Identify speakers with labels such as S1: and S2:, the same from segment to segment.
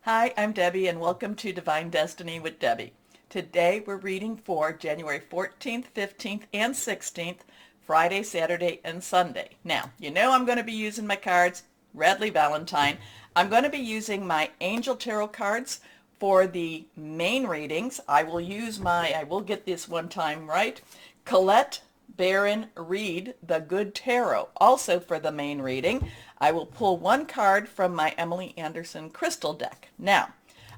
S1: Hi, I'm Debbie and welcome to Divine Destiny with Debbie. Today we're reading for January 14th, 15th, and 16th, Friday, Saturday, and Sunday. Now, you know I'm going to be using my cards, Radley Valentine. I'm going to be using my Angel Tarot cards for the main readings. I will get this one time right, Colette Baron Reed, the Good Tarot, also for the main reading. I will pull one card from my Emily Anderson crystal deck. Now,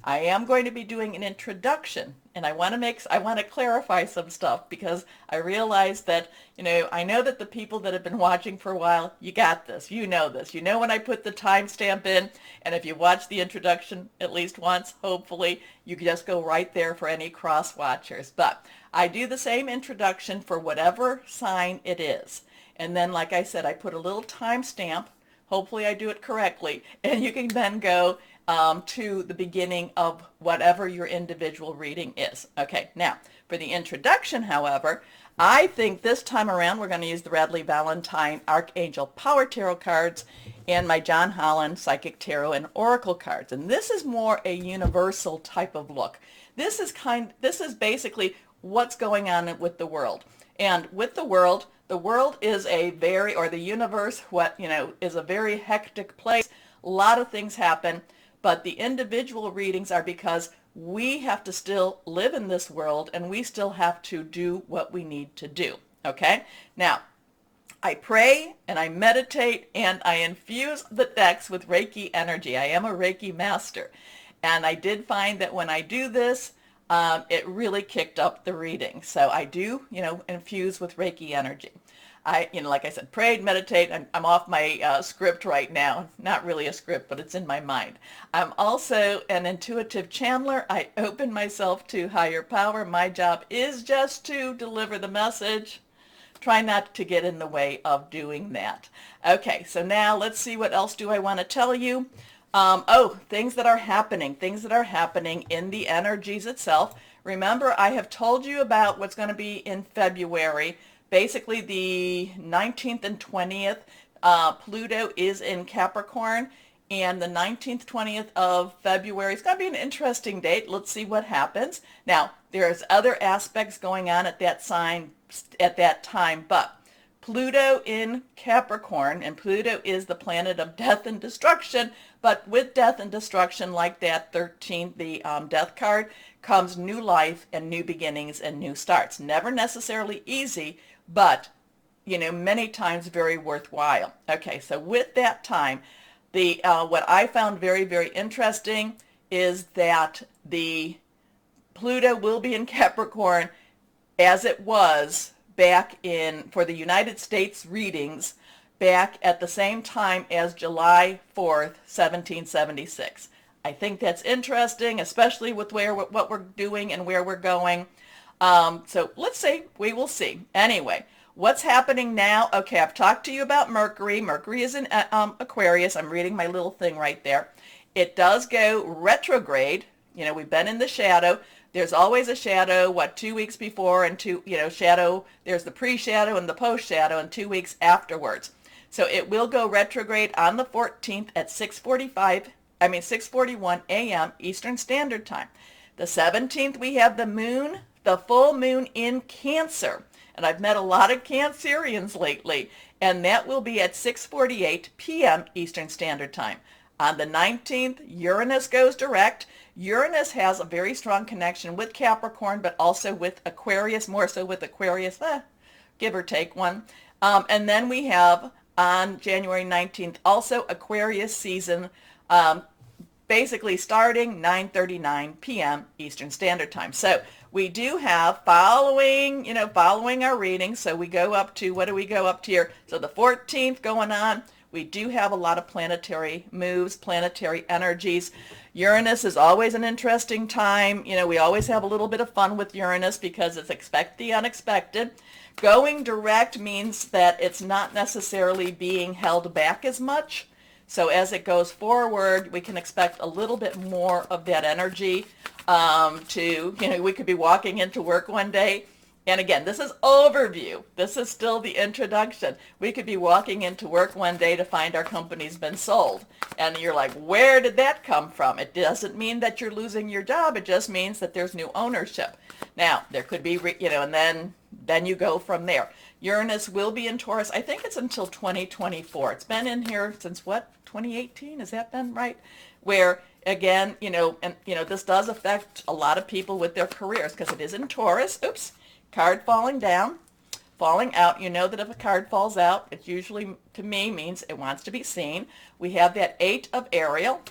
S1: I am going to be doing an introduction, and I want to clarify some stuff because I realize that, I know that the people that have been watching for a while, you got this, you know this. You know when I put the timestamp in, and if you watch the introduction at least once, hopefully, you can just go right there for any cross watchers. But I do the same introduction for whatever sign it is. And then, like I said, I put a little timestamp. Hopefully I do it correctly. And you can then go to the beginning of whatever your individual reading is. Okay, now for the introduction, however, I think this time around we're going to use the Radley Valentine Archangel Power Tarot cards and my John Holland Psychic Tarot and Oracle cards. And this is more a universal type of look. This is basically what's going on with the world. And with the world is the universe, is a very hectic place. A lot of things happen, but the individual readings are because we have to still live in this world and we still have to do what we need to do. Okay? Now, I pray and I meditate and I infuse the decks with Reiki energy. I am a Reiki master. And I did find that when I do this, it really kicked up the reading. So I do, infuse with Reiki energy. Like I said, prayed, meditate. I'm off my script right now. Not really a script, but it's in my mind. I'm also an intuitive channeler. I open myself to higher power. My job is just to deliver the message. Try not to get in the way of doing that. Okay, so now let's see, what else do I want to tell you? Things that are happening in the energies itself. Remember, I have told you about what's going to be in February. Basically, the 19th and 20th, Pluto is in Capricorn, and the 19th, 20th of February is going to be an interesting date. Let's see what happens. Now, there's other aspects going on at that time, but Pluto in Capricorn, and Pluto is the planet of death and destruction, but with death and destruction, like that 13th, the death card, comes new life and new beginnings and new starts. Never necessarily easy, but, many times very worthwhile. Okay, so with that time, what I found very, very interesting is that the Pluto will be in Capricorn as it was back for the United States readings back at the same time as July 4th, 1776. I think that's interesting, especially with what we're doing and where we're going. So let's see. We will see. Anyway, what's happening now? Okay, I've talked to you about Mercury. Mercury is in Aquarius. I'm reading my little thing right there. It does go retrograde. We've been in the shadow. There's always a shadow, 2 weeks before, and shadow, there's the pre-shadow and the post-shadow, and 2 weeks afterwards. So it will go retrograde on the 14th at 6:41 a.m. Eastern Standard Time. The 17th, we have the full moon in Cancer. And I've met a lot of Cancerians lately, and that will be at 6:48 p.m. Eastern Standard Time. On the 19th, Uranus goes direct. Uranus has a very strong connection with Capricorn, but also with Aquarius, more so with Aquarius, give or take one. And then we have on January 19th, also Aquarius season, basically starting 9:39 p.m. Eastern Standard Time. So we do have following our reading. So we go up to, what do we go up to here? So the 14th going on. We do have a lot of planetary moves, planetary energies. Uranus is always an interesting time. We always have a little bit of fun with Uranus because it's expect the unexpected. Going direct means that it's not necessarily being held back as much. So as it goes forward, we can expect a little bit more of that energy we could be walking into work one day And again, this is overview. This is still the introduction. We could be walking into work one day to find our company's been sold. And you're like, where did that come from? It doesn't mean that you're losing your job. It just means that there's new ownership. Now, there could be, and then you go from there. Uranus will be in Taurus. I think it's until 2024. It's been in here since what? 2018? Has that been right? Where again, this does affect a lot of people with their careers because it is in Taurus. Oops. Card falling down, falling out. You know that if a card falls out, it usually, to me, means it wants to be seen. We have that 8 of Ariel.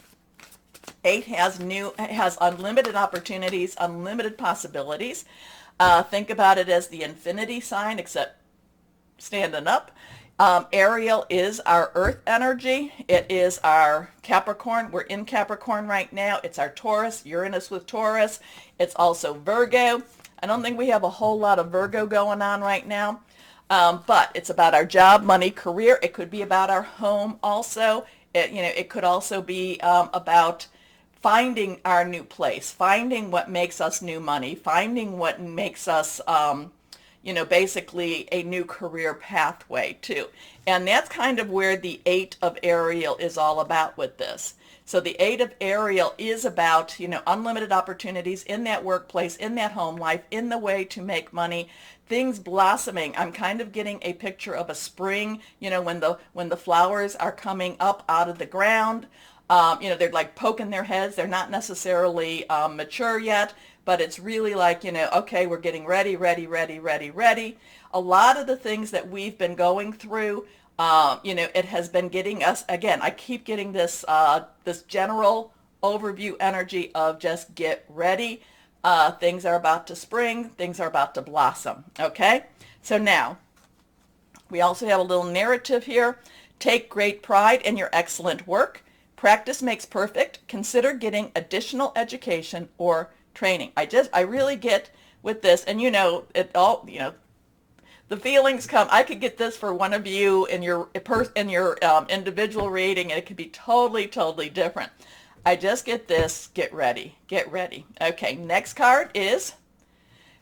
S1: 8 has unlimited opportunities, unlimited possibilities. Think about it as the infinity sign, except standing up. Ariel is our earth energy. It is our Capricorn. We're in Capricorn right now. It's our Taurus, Uranus with Taurus. It's also Virgo. I don't think we have a whole lot of Virgo going on right now, but it's about our job, money, career. It could be about our home also. It could also be about finding our new place, finding what makes us new money, finding what makes us, basically a new career pathway too. And that's kind of where the 8 of Ariel is all about with this. So the 8 of Ariel is about, unlimited opportunities in that workplace, in that home life, in the way to make money, things blossoming. I'm kind of getting a picture of a spring, when the flowers are coming up out of the ground. They're like poking their heads. They're not necessarily mature yet, but it's really like, okay, we're getting ready, ready, ready, ready, ready. A lot of the things that we've been going through, it has been getting us, again, I keep getting this general overview energy of just get ready. Things are about to spring. Things are about to blossom. Okay? So now, we also have a little narrative here. Take great pride in your excellent work. Practice makes perfect. Consider getting additional education or training. I really get with this, and the feelings come. I could get this for one of you in your individual reading, and it could be totally, totally different. I just get this. Get ready. Get ready. Okay, next card is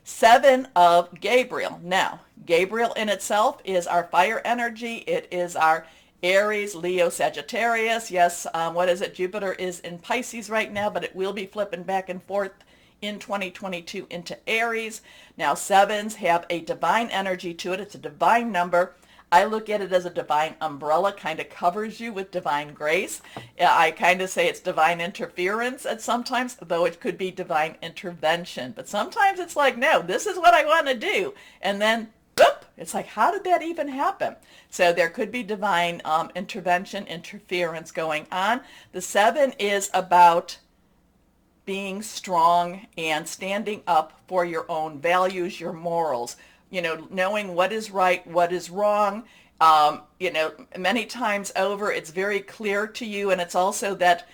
S1: 7 of Gabriel. Now, Gabriel in itself is our fire energy. It is our Aries, Leo, Sagittarius. Yes, what is it? Jupiter is in Pisces right now, but it will be flipping back and forth in 2022 into Aries. Now, 7s have a divine energy to it. It's a divine number. I look at it as a divine umbrella, kind of covers you with divine grace. I kind of say it's divine interference at sometimes, though it could be divine intervention. But sometimes it's like, no, this is what I want to do. And then, whoop, it's like, how did that even happen? So there could be divine intervention, interference going on. The 7 is about being strong and standing up for your own values, your morals, knowing what is right, what is wrong. Many times over, it's very clear to you, and it's also that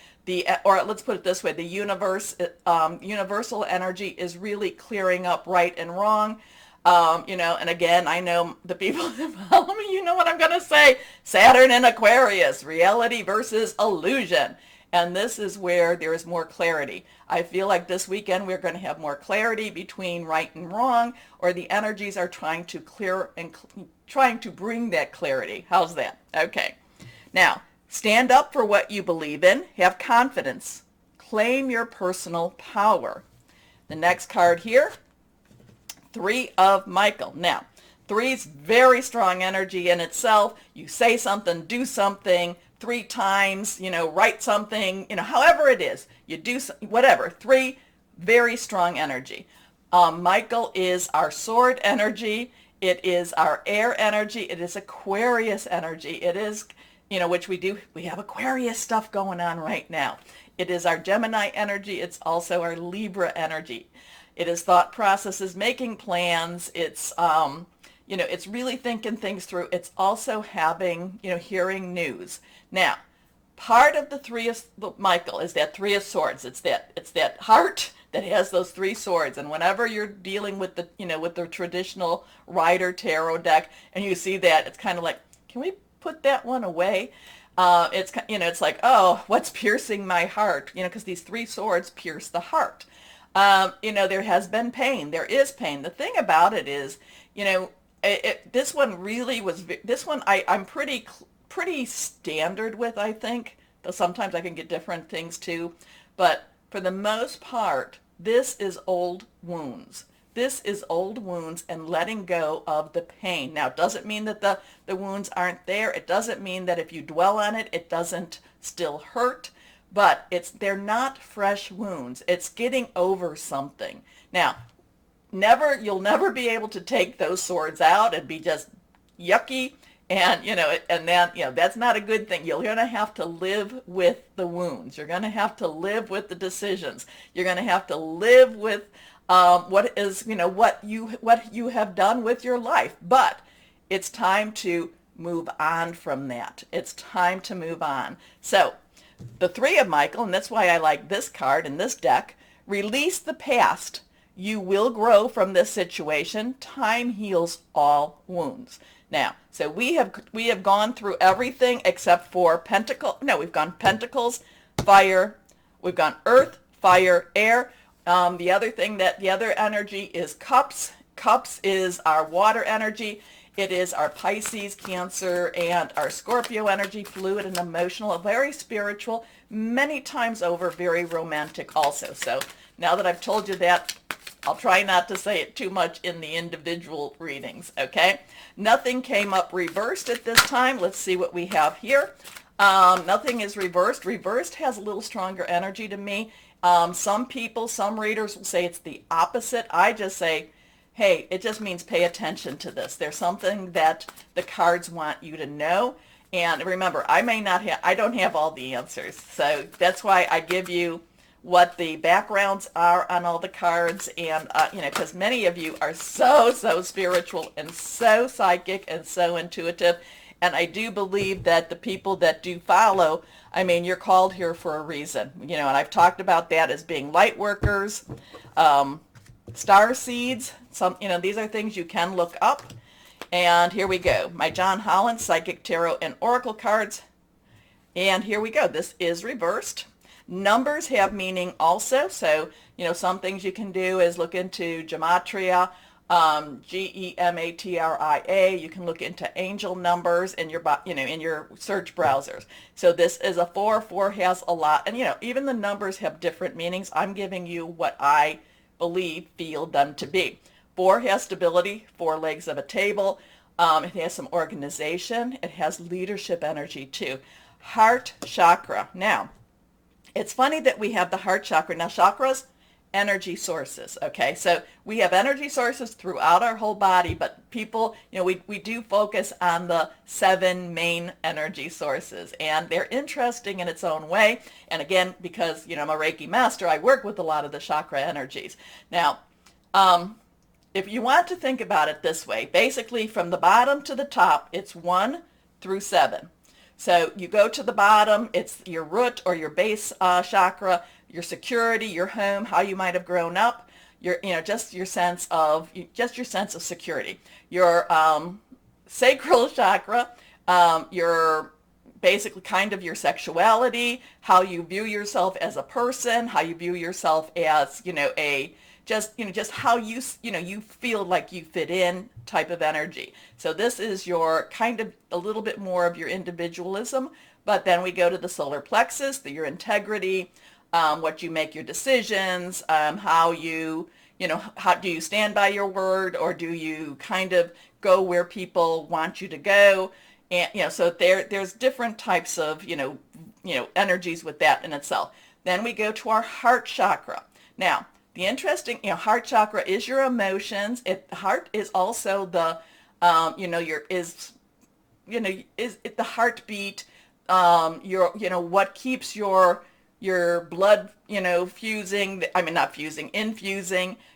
S1: or let's put it this way, the universal energy is really clearing up right and wrong. And again, I know the people that follow me, you know what I'm going to say. Saturn in Aquarius, reality versus illusion. And this is where there is more clarity. I feel like this weekend we're going to have more clarity between right and wrong, or the energies are trying to clear and trying to bring that clarity. How's that? Okay. Now, stand up for what you believe in. Have confidence. Claim your personal power. The next card here, 3 of Michael. Now, 3's very strong energy in itself. You say something, do something 3 times, write something, however it is, you do whatever. 3, very strong energy. Michael is our sword energy. It is our air energy. It is Aquarius energy. It is, which we have Aquarius stuff going on right now. It is our Gemini energy. It's also our Libra energy. It is thought processes, making plans. It's, it's really thinking things through. It's also having, hearing news. Now, part of the 3 of Michael is that 3 of Swords. It's that heart that has those 3 swords. And whenever you're dealing with the, with the traditional Rider Tarot deck, and you see that, it's kind of like, can we put that one away? It's like, oh, what's piercing my heart? Because these 3 swords pierce the heart. There has been pain. There is pain. The thing about it is, this one really was, this one I'm pretty standard with, I think. Though sometimes I can get different things too. But for the most part, this is old wounds. This is old wounds and letting go of the pain. Now, it doesn't mean that the wounds aren't there. It doesn't mean that if you dwell on it, it doesn't still hurt. But they're not fresh wounds. It's getting over something. Now, you'll never be able to take those swords out and be just yucky. And, and then, that's not a good thing. You're going to have to live with the wounds. You're going to have to live with the decisions. You're going to have to live with what you have done with your life. But it's time to move on from that. It's time to move on. So the Three of Michael, and that's why I like this card in this deck, release the past. You will grow from this situation. Time heals all wounds. Now, so we have gone through everything except for Pentacle. No, we've gone Pentacles, fire. We've gone Earth, fire, air. The other energy is Cups. Cups is our water energy. It is our Pisces, Cancer, and our Scorpio energy, fluid and emotional, very spiritual, many times over, very romantic also. So now that I've told you that, I'll try not to say it too much in the individual readings, okay? Nothing came up reversed at this time. Let's see what we have here. Nothing is reversed. Reversed has a little stronger energy to me. Some readers will say it's the opposite. I just say, hey, it just means pay attention to this. There's something that the cards want you to know. And remember, I don't have all the answers. So that's why I give you what the backgrounds are on all the cards, and because many of you are so spiritual and so psychic and so intuitive, and I do believe that the people that do follow, you're called here for a reason, and I've talked about that as being light workers, star seeds. These are things you can look up. And here we go, my John Holland Psychic Tarot and Oracle cards, and here we go. This is reversed. Numbers have meaning also, so some things you can do is look into gematria, Gematria. You can look into angel numbers in your in your search browsers. So this is a 4. 4 has a lot, and even the numbers have different meanings. I'm giving you what I feel them to be. 4 has stability, 4 legs of a table. It has some organization. It has leadership energy too. Heart chakra. Now, it's funny that we have the heart chakra. Now, chakras, energy sources, okay? So we have energy sources throughout our whole body, but people, we do focus on the 7 main energy sources, and they're interesting in its own way. And again, because, I'm a Reiki master, I work with a lot of the chakra energies. Now, if you want to think about it this way, basically from the bottom to the top, it's 1 through 7. So you go to the bottom, it's your root or your base chakra, your security, your home, how you might have grown up, just your sense of security. Your sacral chakra, your basically kind of your sexuality, how you view yourself as a person, how you view yourself as, just how you feel like you fit in type of energy. So this is your kind of a little bit more of your individualism, but then we go to the solar plexus, your integrity, what you make your decisions, how do you stand by your word, or do you kind of go where people want you to go? And, so there's different types of, energies with that in itself. Then we go to our heart chakra. Now, the interesting, heart chakra is your emotions. Heart is also the, is it the heartbeat, what keeps your blood, infusing,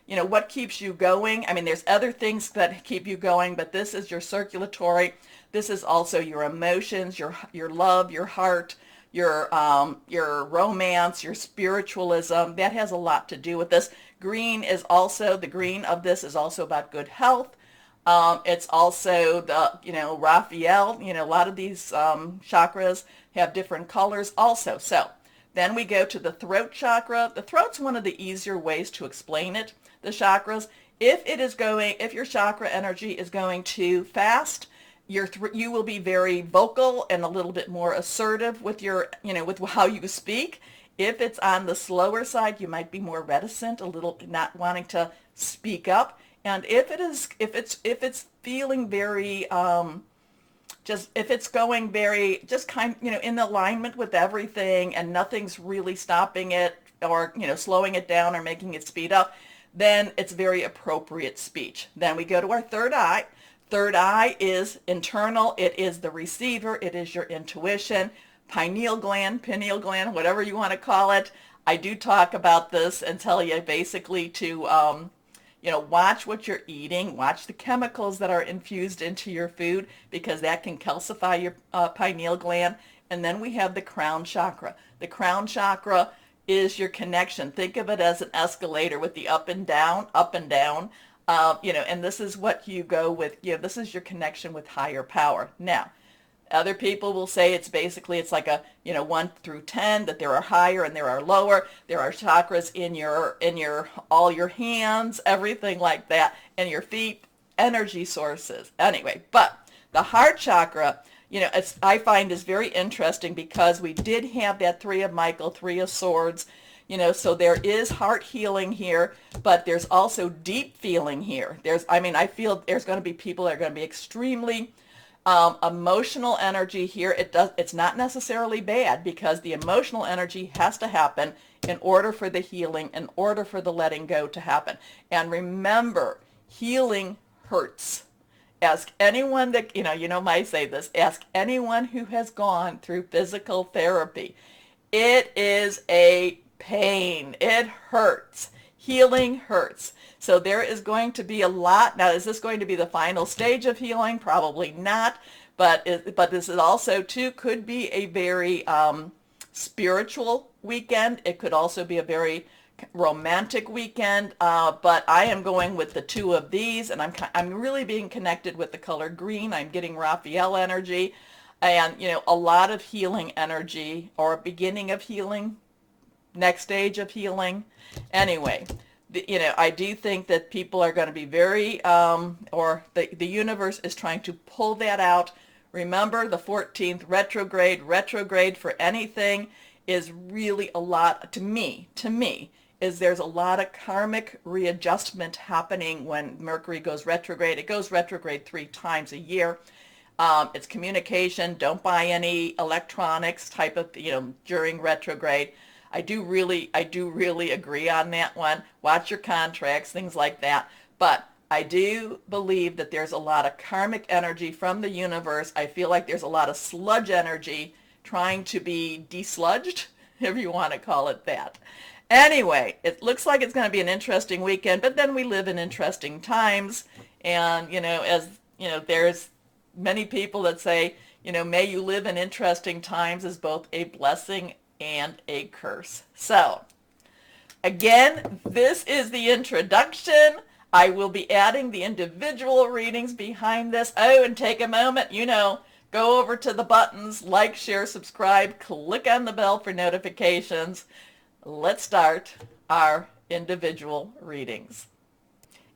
S1: what keeps you going. There's other things that keep you going, but this is your circulatory. This is also your emotions, your love, your heart, your romance, your spiritualism. That has a lot to do with this. The green of this is also about good health. It's also the, Raphael, a lot of these chakras have different colors also. So Then we go to the throat chakra. The throat's one of the easier ways to explain it, the chakras. If your chakra energy is going too fast, you will be very vocal and a little bit more assertive with with how you speak. If it's on the slower side, you might be more reticent, a little not wanting to speak up. And if it's feeling very if it's going very just in alignment with everything and nothing's really stopping it or slowing it down or making it speed up, then it's very appropriate speech. Then we go to our third eye. Third eye is internal. It is the receiver. It is your intuition. Pineal gland, whatever you want to call it. I do talk about this and tell you basically to watch what you're eating, watch the chemicals that are infused into your food because that can calcify your pineal gland. And then we have the crown chakra. The crown chakra is your connection. Think of it as an escalator with the up and down, and this is what you go with, this is your connection with higher power. Now, other people will say it's like a 1 through 10, that there are higher and there are lower. There are chakras in all your hands, everything like that, and your feet, energy sources. Anyway, but the heart chakra, I find is very interesting because we did have that Three of Michael, Three of Swords, so there is heart healing here, but there's also deep feeling here. I feel there's going to be people that are going to be extremely emotional energy here. It's not necessarily bad because the emotional energy has to happen in order for the healing, in order for the letting go to happen. And remember, healing hurts. Ask anyone that, might say this, ask anyone who has gone through physical therapy. It is a pain. It hurts. Healing hurts. So there is going to be a lot. Now, is this going to be the final stage of healing? Probably not. But this is also, too, could be a very spiritual weekend. It could also be a very romantic weekend. But I am going with the two of these, and I'm really being connected with the color green. I'm getting Raphael energy and, a lot of healing energy or beginning of healing, next stage of healing. Anyway, I do think that people are going to be very, or the universe is trying to pull that out. Remember, the 14th retrograde for anything is really a lot, to me, is there's a lot of karmic readjustment happening when Mercury goes retrograde. It goes retrograde 3 times a year. It's communication. Don't buy any electronics type of, during retrograde. I do really agree on that one. Watch your contracts, things like that. But I do believe that there's a lot of karmic energy from the universe. I feel like there's a lot of sludge energy trying to be desludged, if you want to call it that. Anyway, it looks like it's going to be an interesting weekend, but then we live in interesting times. And, there's many people that say, may you live in interesting times is both a blessing and a curse. So, again, this is the introduction. I will be adding the individual readings behind this. Oh, and take a moment, go over to the buttons, like, share, subscribe, click on the bell for notifications. Let's start our individual readings.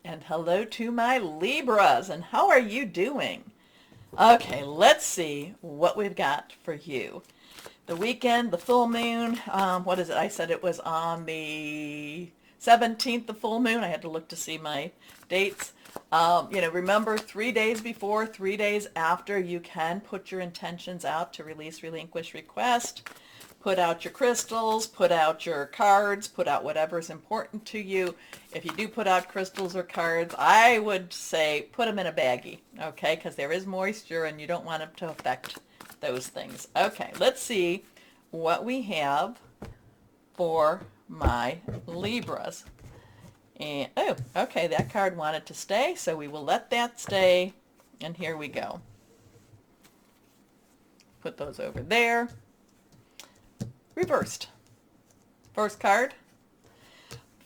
S1: And hello to my Libras, and how are you doing? Okay, let's see what we've got for you. The weekend, the full moon, what is it? I said it was on the 17th, the full moon. I had to look to see my dates. Remember 3 days before, 3 days after, you can put your intentions out to release, relinquish, request. Put out your crystals, put out your cards, put out whatever's important to you. If you do put out crystals or cards, I would say put them in a baggie, okay? Because there is moisture and you don't want it to affect those things. Okay, let's see what we have for my Libras. And oh, okay, that card wanted to stay, so we will let that stay. And here we go. Put those over there. Reversed. First card.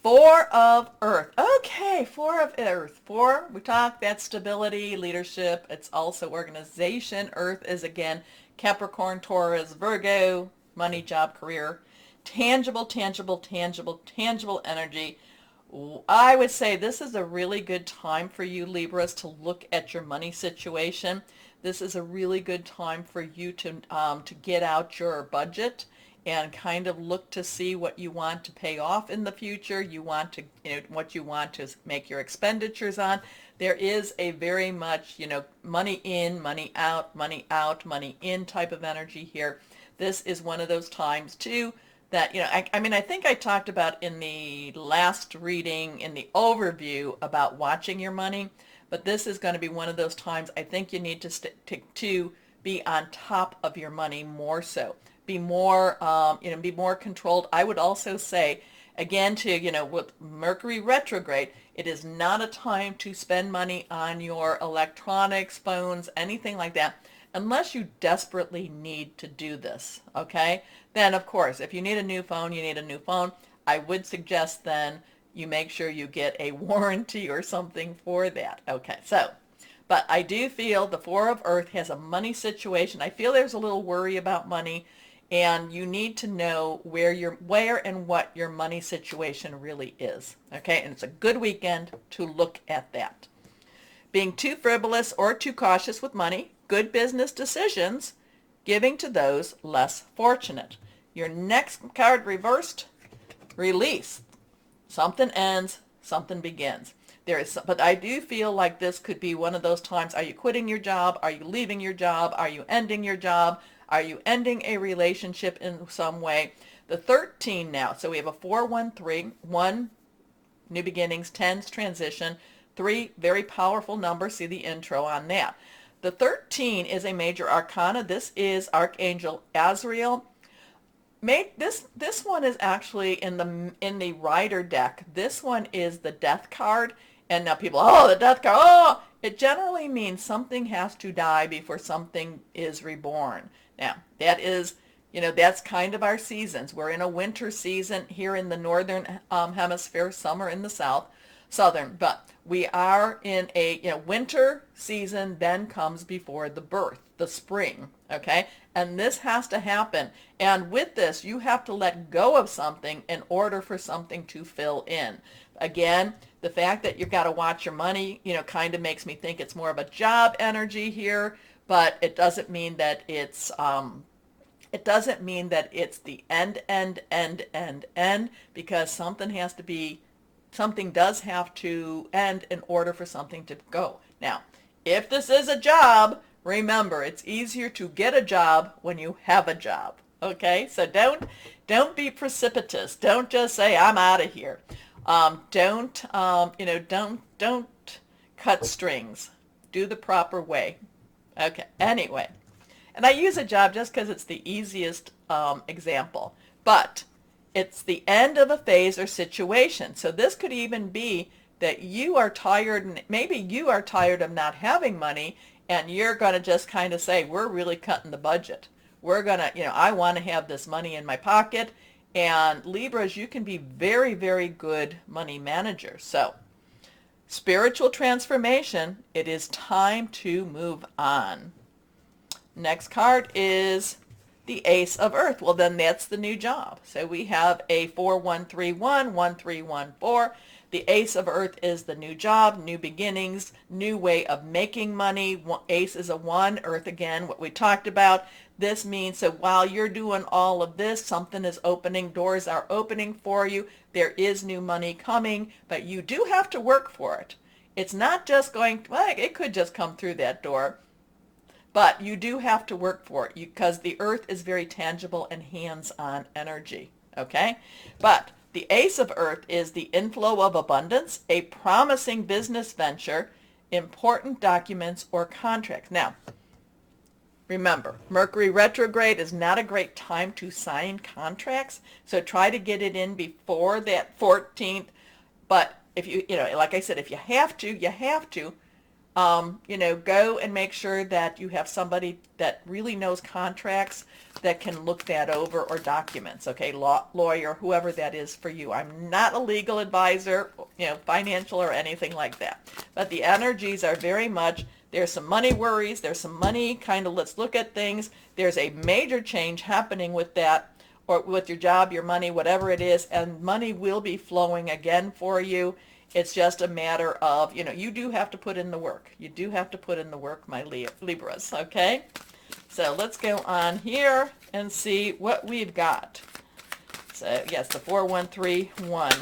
S1: 4 of Earth. Okay, 4 of Earth. 4, we talked, that's stability, leadership. It's also organization. Earth is, again, Capricorn, Taurus, Virgo, money, job, career. tangible, tangible, tangible, tangible energy. I would say this is a really good time for you, Libras, to look at your money situation. This is a really good time for you to get out your budget and kind of look to see what you want to pay off in the future. You want to, what you want to make your expenditures on. There is a very much, money in, money out, money out, money in type of energy here. This is one of those times too that, I mean, I think I talked about in the last reading, in the overview, about watching your money, but this is going to be one of those times I think you need to be on top of your money more so. Be more, be more controlled. I would also say, again, with Mercury retrograde, it is not a time to spend money on your electronics, phones, anything like that, unless you desperately need to do this, okay? Then, of course, if you need a new phone, you need a new phone. I would suggest then you make sure you get a warranty or something for that. Okay, so, but I do feel the Four of Earth has a money situation. I feel there's a little worry about money, and you need to know where and what your money situation really is, okay? And it's a good weekend to look at that. Being too frivolous or too cautious with money, good business decisions, giving to those less fortunate. Your next card reversed, release. Something ends, something begins. But I do feel like this could be one of those times. Are you quitting your job? Are you leaving your job? Are you ending your job? Are you ending a relationship in some way? The 13 now. So we have a 4, 1, 3, 1, new beginnings, 10's transition, 3, very powerful number. See the intro on that. The 13 is a major arcana. This is Archangel Azrael. This one is actually in the Rider deck. This one is the Death card. And now people, the Death card. Oh, it generally means something has to die before something is reborn. Now, that is, that's kind of our seasons. We're in a winter season here in the northern hemisphere, summer in the southern, but we are in a winter season, then comes before the birth, the spring, okay? And this has to happen. And with this, you have to let go of something in order for something to fill in. Again, the fact that you've got to watch your money, kind of makes me think it's more of a job energy here, but it doesn't mean that it's the end, because something does have to end in order for something to go. Now, if this is a job, remember, it's easier to get a job when you have a job. Okay? So don't be precipitous. Don't just say, I'm out of here. Don't cut strings. Do the proper way. Okay, anyway. And I use a job just because it's the easiest example. But it's the end of a phase or situation. So this could even be that you are tired, and maybe you are tired of not having money, and you're going to just kind of say, we're really cutting the budget. We're going to, I want to have this money in my pocket. And Libras, you can be very, very good money managers. So spiritual transformation, it is time to move on. Next card is the Ace of Earth. Well, then that's the new job. So we have a 4131, 1314. The Ace of Earth is the new job, new beginnings, new way of making money. Ace is a 1, Earth again, what we talked about. This means that while you're doing all of this, something is opening, doors are opening for you. There is new money coming, but you do have to work for it. It's not just it could just come through that door. But you do have to work for it because the Earth is very tangible and hands-on energy, okay? But the Ace of Earth is the inflow of abundance, a promising business venture, important documents or contracts. Now, remember, Mercury retrograde is not a great time to sign contracts, so try to get it in before that 14th. But if like I said, if you have to, you have to. Go and make sure that you have somebody that really knows contracts that can look that over, or documents, okay, lawyer, whoever that is for you. I'm not a legal advisor, financial or anything like that. But the energies are very much, there's some money worries, there's some money kind of let's look at things. There's a major change happening with that. or with your job, your money, whatever it is, and money will be flowing again for you. It's just a matter of, you do have to put in the work. You do have to put in the work, my Libras, okay? So let's go on here and see what we've got. So, yes, the 4131.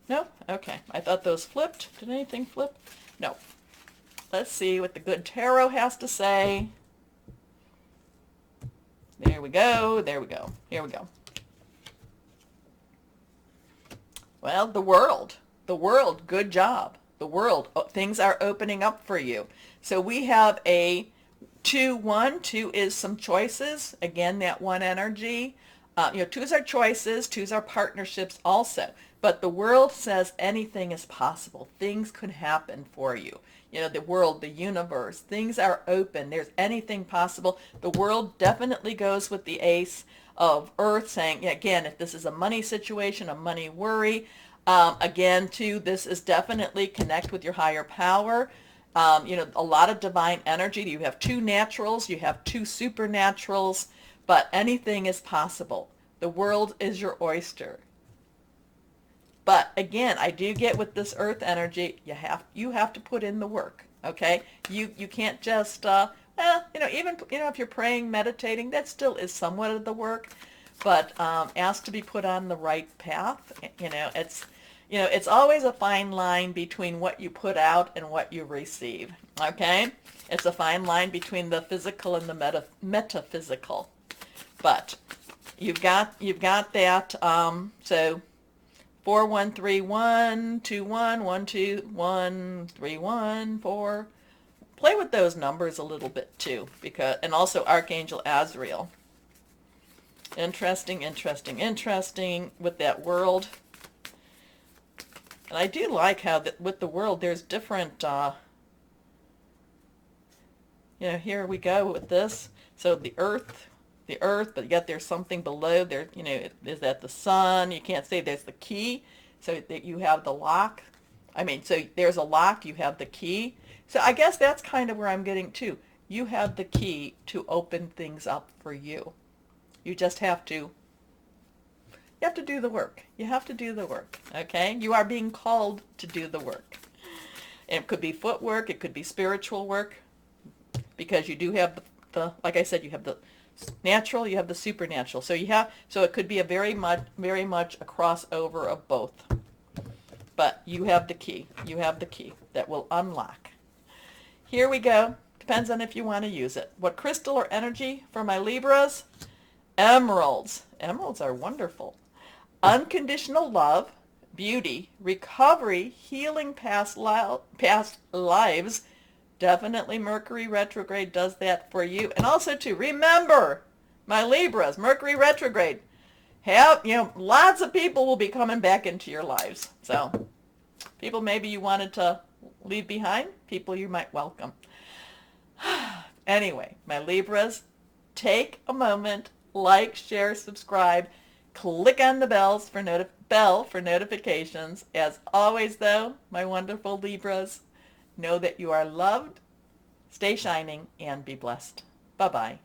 S1: No? Okay. I thought those flipped. Did anything flip? No. Let's see what the good tarot has to say. There we go. There we go. Here we go. Well, the world. The world. Good job. The world. Oh, things are opening up for you. So we have a 2-1. 2 is some choices. Again, that 1 energy. 2s are choices. 2s are partnerships also. But the world says anything is possible. Things could happen for you. The world, the universe, things are open. There's anything possible. The world definitely goes with the Ace of Earth, saying, again, if this is a money situation, a money worry, again, too, this is definitely connect with your higher power. A lot of divine energy. You have 2 naturals, you have 2 supernaturals, but anything is possible. The world is your oyster. But again, I do get with this earth energy, you have to put in the work, okay? You can't just, even, if you're praying, meditating, that still is somewhat of the work, but asked to be put on the right path. It's always a fine line between what you put out and what you receive, okay? It's a fine line between the physical and the metaphysical. But you've got that, so 4131, 21, 121, 31, 4. Play with those numbers a little bit too, and also Archangel Azrael. Interesting, interesting, interesting with that world. And I do like how with the world there's different, here we go with this. So the earth, but yet there's something below there, is that the sun? You can't say there's the key, so that you have the lock. So there's a lock, you have the key. So I guess that's kind of where I'm getting to. You have the key to open things up for you. You just have to do the work. You have to do the work, okay? You are being called to do the work. And it could be footwork, it could be spiritual work, because you do have the like I said, you have the natural, you have the supernatural. So it could be a very much a crossover of both. But you have the key. You have the key that will unlock. Here we go. Depends on if you want to use it. What crystal or energy for my Libras? Emeralds. Emeralds are wonderful. Unconditional love, beauty, recovery, healing past lives. Definitely Mercury retrograde does that for you. And also to remember, my Libras, Mercury retrograde, lots of people will be coming back into your lives. So people maybe you wanted to leave behind, people you might welcome. Anyway, my Libras, take a moment, like, share, subscribe, click on the bell for notifications. As always, though, my wonderful Libras, know that you are loved, stay shining, and be blessed. Bye-bye.